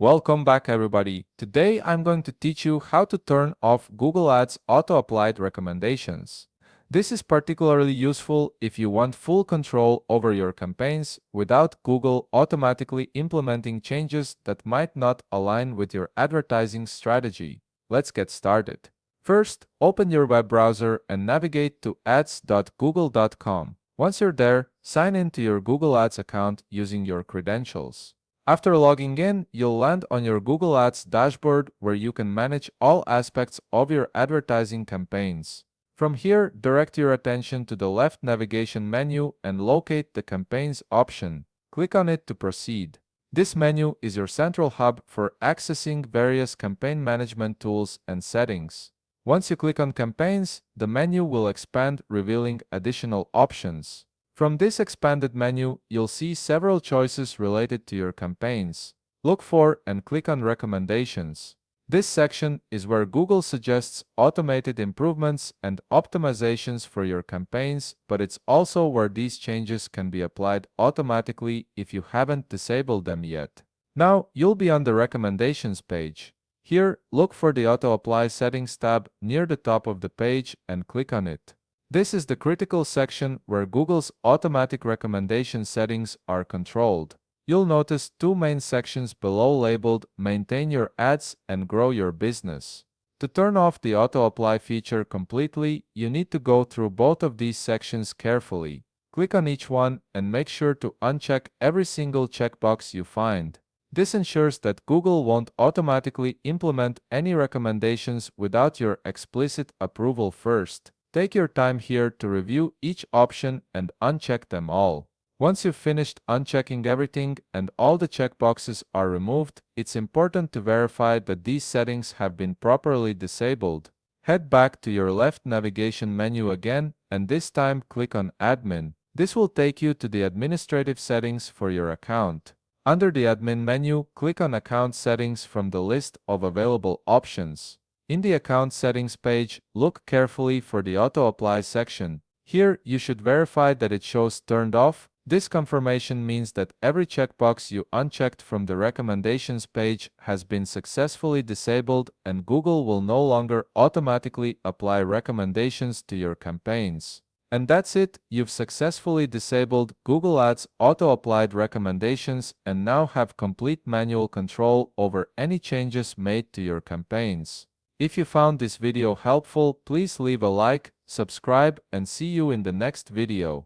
Welcome back everybody. Today I'm going to teach you how to turn off Google Ads auto-applied recommendations. This is particularly useful if you want full control over your campaigns without Google automatically implementing changes that might not align with your advertising strategy. Let's get started. First, open your web browser and navigate to ads.google.com. Once you're there, sign in to your Google Ads account using your credentials. After logging in, you'll land on your Google Ads dashboard where you can manage all aspects of your advertising campaigns. From here, direct your attention to the left navigation menu and locate the Campaigns option. Click on it to proceed. This menu is your central hub for accessing various campaign management tools and settings. Once you click on Campaigns, the menu will expand, revealing additional options. From this expanded menu, you'll see several choices related to your campaigns. Look for and click on Recommendations. This section is where Google suggests automated improvements and optimizations for your campaigns, but it's also where these changes can be applied automatically if you haven't disabled them yet. Now, you'll be on the Recommendations page. Here, look for the Auto Apply Settings tab near the top of the page and click on it. This is the critical section where Google's automatic recommendation settings are controlled. You'll notice two main sections below labeled Maintain Your Ads and Grow Your Business. To turn off the auto-apply feature completely, you need to go through both of these sections carefully. Click on each one and make sure to uncheck every single checkbox you find. This ensures that Google won't automatically implement any recommendations without your explicit approval first. Take your time here to review each option and uncheck them all. Once you've finished unchecking everything and all the checkboxes are removed, it's important to verify that these settings have been properly disabled. Head back to your left navigation menu again and this time click on Admin. This will take you to the administrative settings for your account. Under the Admin menu, click on Account Settings from the list of available options. In the Account Settings page, look carefully for the Auto Apply section. Here, you should verify that it shows Turned Off. This confirmation means that every checkbox you unchecked from the Recommendations page has been successfully disabled and Google will no longer automatically apply recommendations to your campaigns. And that's it, you've successfully disabled Google Ads auto-applied recommendations and now have complete manual control over any changes made to your campaigns. If you found this video helpful, please leave a like, subscribe, and see you in the next video.